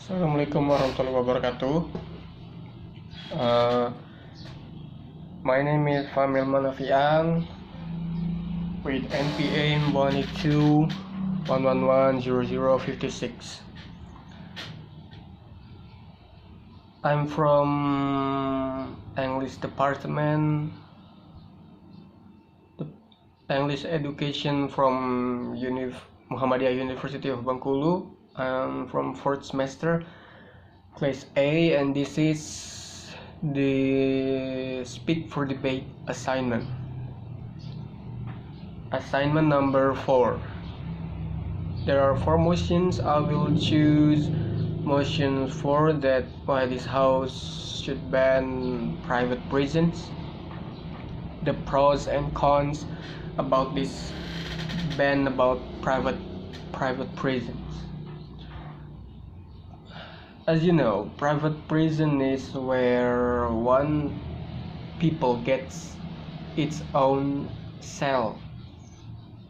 Assalamualaikum warahmatullahi wabarakatuh. Uh, my name is Famil Manafian with NPM 182.111.0056. I'm from English department, the English education from Muhammadiyah University of Bengkulu. I'm from 4th semester, class A, and this is the Speak for Debate assignment. Assignment number 4. There are 4 motions. I will choose motion 4, that why this house should ban private prisons. The pros and cons about this ban about private prisons. As you know, private prison is where one people gets its own cell,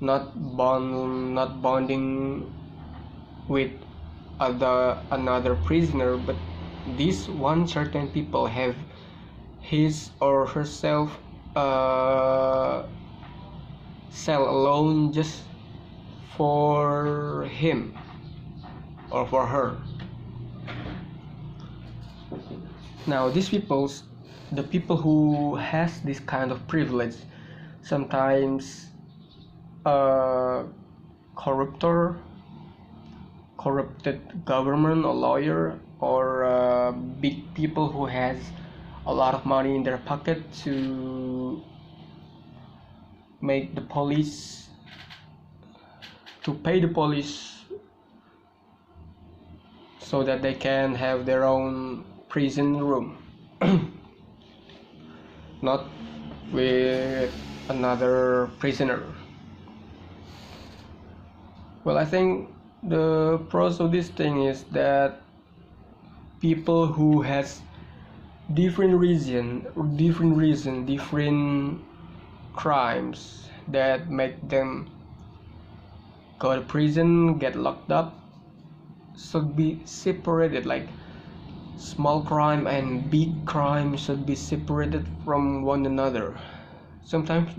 not bonding with another prisoner, but this one certain people have his or herself cell alone just for him or for her. Now the people who has this kind of privilege, sometimes corrupted government or lawyer, or big people who has a lot of money in their pocket to make the police, to pay the police so that they can have their own prison room, not with another prisoner. Well, I think the pros of this thing is that people who has different crimes that make them go to prison, get locked up, should be separated. Like small crime and big crime should be separated from one another. Sometimes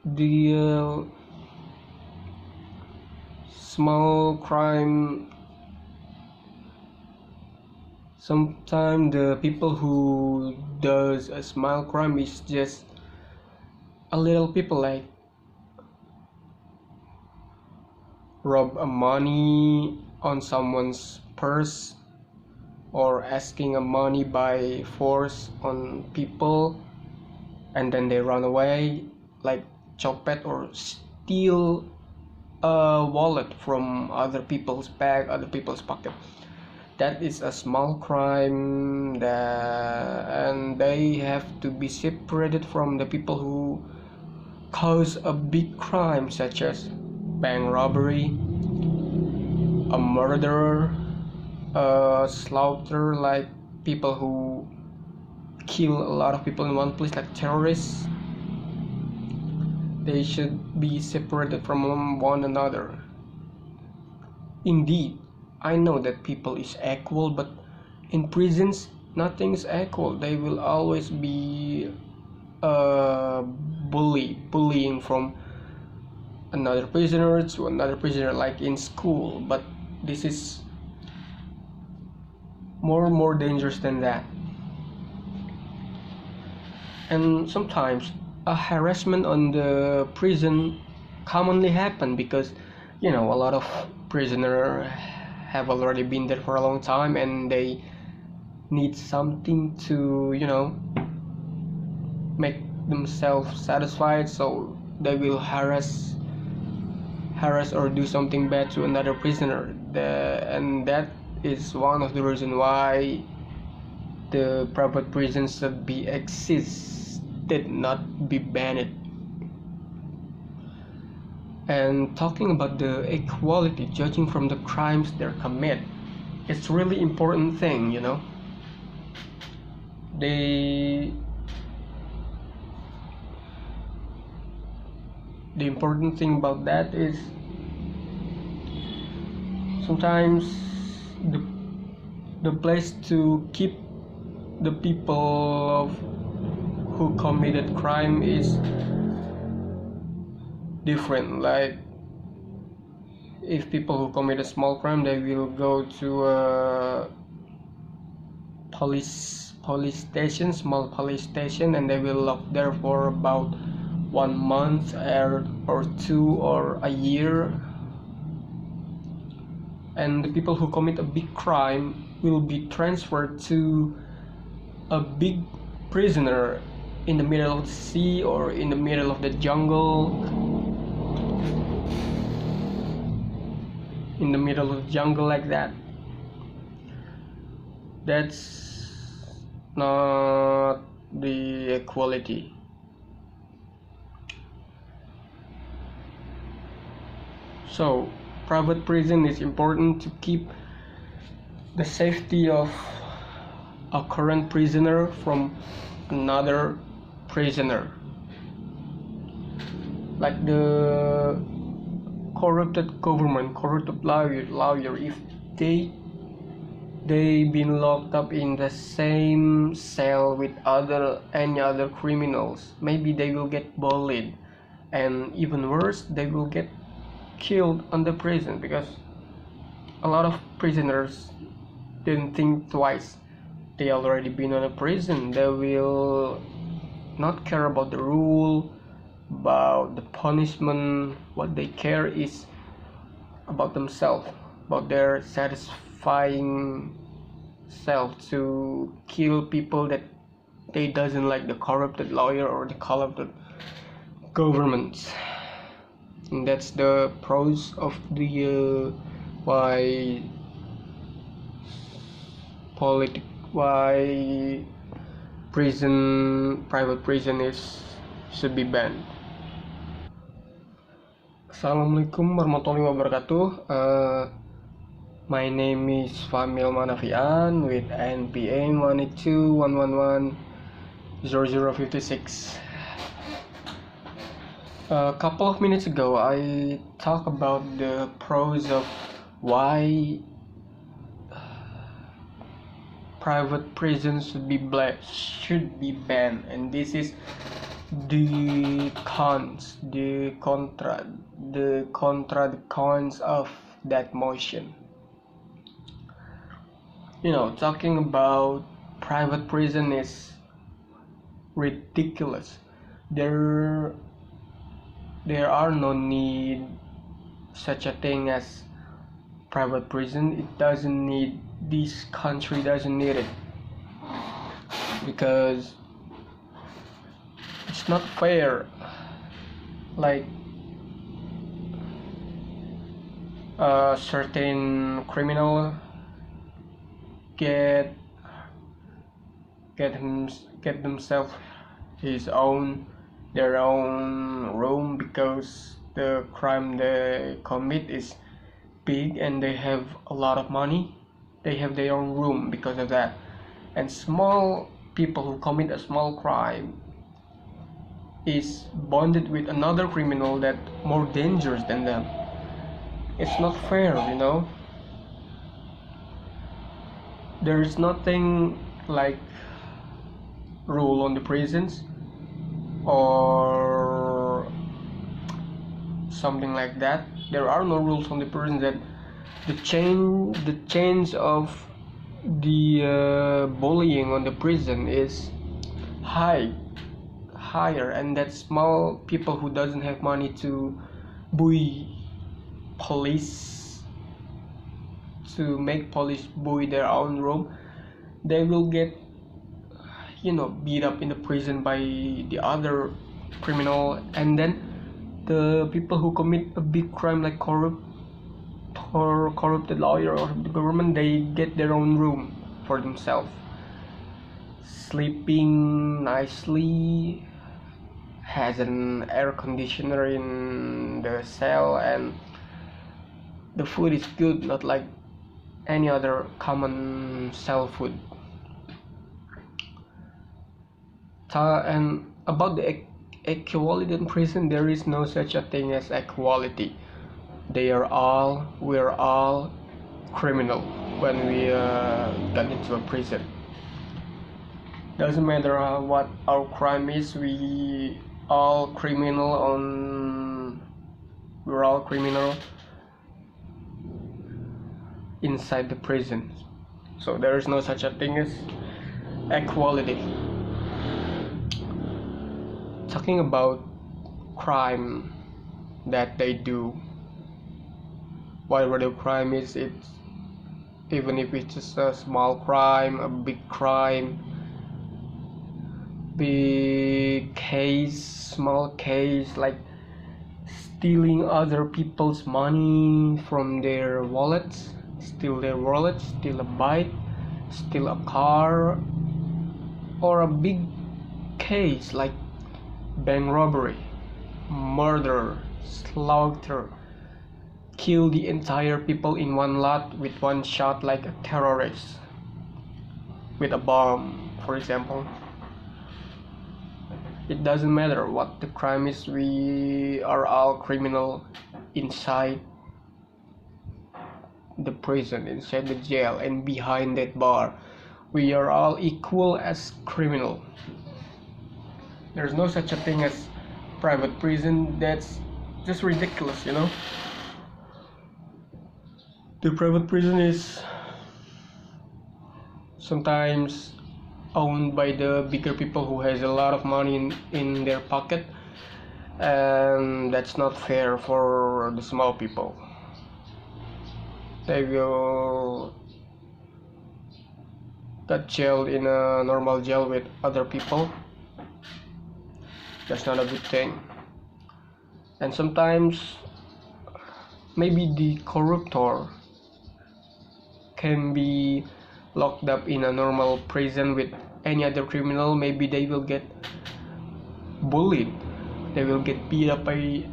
the small crime, sometimes the people who does a small crime is just a little people, like rob a money on someone's purse, or asking a money by force on people, and then they run away, like copet or steal a wallet from other people's bag, other people's pocket. That is a small crime, and they have to be separated from the people who cause a big crime, such as bank robbery, a murderer, slaughter, like people who kill a lot of people in one place, like terrorists. They should be separated from one another. Indeed, I know that people is equal, but in prisons nothing is equal. They will always be bullying from another prisoner to another prisoner, like in school. But this is more dangerous than that. And sometimes a harassment on the prison commonly happen because a lot of prisoners have already been there for a long time, and they need something to make themselves satisfied, so they will harass or do something bad to another prisoner. And that is one of the reasons why the private prisons should be existed, not be banned. And talking about the equality, judging from the crimes they commit, it's really important thing. The important thing about that is sometimes the place to keep the people who committed crime is different. Like if people who commit a small crime, they will go to a police station, small police station, and they will lock there for about 1 month or 2 or a year. And the people who commit a big crime will be transferred to a big prisoner in the middle of the sea or in the middle of the jungle, like that. That's not the equality. So private prison is important to keep the safety of a current prisoner from another prisoner. Like the corrupted government, corrupted lawyer, if they been locked up in the same cell with any other criminals, maybe they will get bullied, and even worse, they will get killed on the prison, because a lot of prisoners didn't think twice. They already been on a prison. They will not care about the rule, about the punishment. What they care is about themselves, about their satisfying self, to kill people that they doesn't like, the corrupted lawyer or the corrupted government. And that's the pros of the why private prison should be banned. Assalamualaikum warahmatullahi wabarakatuh. My name is Famil Manafian with NPN 182.111.0056. A couple of minutes ago, I talked about the pros of why private prisons should be banned, and this is the cons, the cons of that motion. Talking about private prison is ridiculous. There are no need such a thing as private prison. It doesn't need, this country doesn't need it, because it's not fair. Like a certain criminal get themselves their own room, because the crime they commit is big and they have a lot of money. They have their own room because of that. And small people who commit a small crime is bonded with another criminal that more dangerous than them. It's not fair. There is nothing like rule on the prisons or something like that. There are no rules on the prison. That the change of the bullying on the prison is higher, and that small people who doesn't have money to bully police, to make police bully their own room, they will get beat up in the prison by the other criminal. And then the people who commit a big crime like corrupted lawyer or the government, they get their own room for themselves, sleeping nicely, has an air conditioner in the cell, and the food is good, not like any other common cell food. And about the equality in prison, there is no such a thing as equality. We're all criminal when we got into a prison. Doesn't matter what our crime is, we're all criminal inside the prison. So there is no such a thing as equality. Talking about crime that they do, whatever the crime is, it's even if it's just a small crime, a big crime, big case, small case, like stealing other people's money from their wallets, steal a bike, steal a car, or a big case like bank robbery, murder, slaughter, kill the entire people in one lot with one shot like a terrorist with a bomb, for example. It doesn't matter what the crime is, we are all criminal inside the prison, inside the jail, and behind that bar. We are all equal as criminal. There's no such a thing as private prison. That's just ridiculous, you know. The private prison is sometimes owned by the bigger people who has a lot of money in their pocket, and that's not fair for the small people. They will get jailed in a normal jail with other people. That's not a good thing. And sometimes maybe the corruptor can be locked up in a normal prison with any other criminal. Maybe they will get bullied, they will get beat up by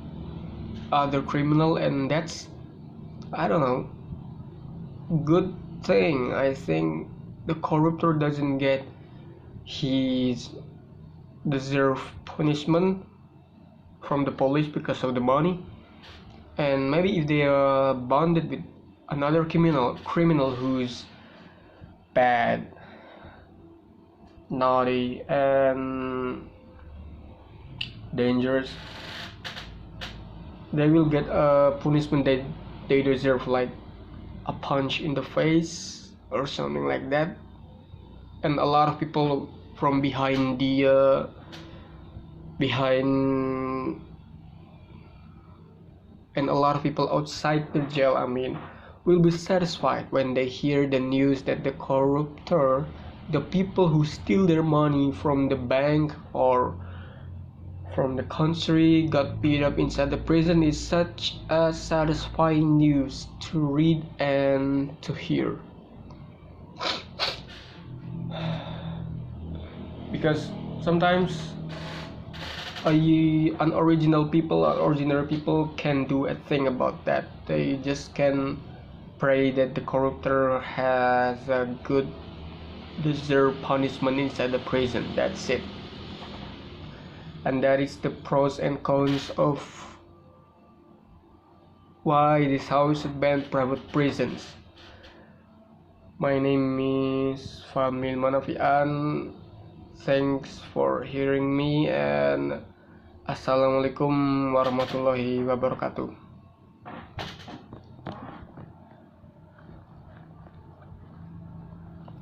other criminal, and that's, I don't know, good thing. I think the corruptor doesn't get his deserved punishment from the police because of the money. And maybe if they are bonded with another criminal who's bad, naughty, and dangerous, they will get a punishment that they deserve, like a punch in the face or something like that. And a lot of people from behind and a lot of people outside the jail, will be satisfied when they hear the news that the corruptor, the people who steal their money from the bank or from the country, got beat up inside the prison. Is such a satisfying news to read and to hear. Because sometimes ordinary people can do a thing about that. They just can pray that the corruptor has a good deserved punishment inside the prison. That's it. And that is the pros and cons of why this house should ban private prisons. My name is Famil Manafian. Thanks for hearing me, and Assalamualaikum warahmatullahi wabarakatuh.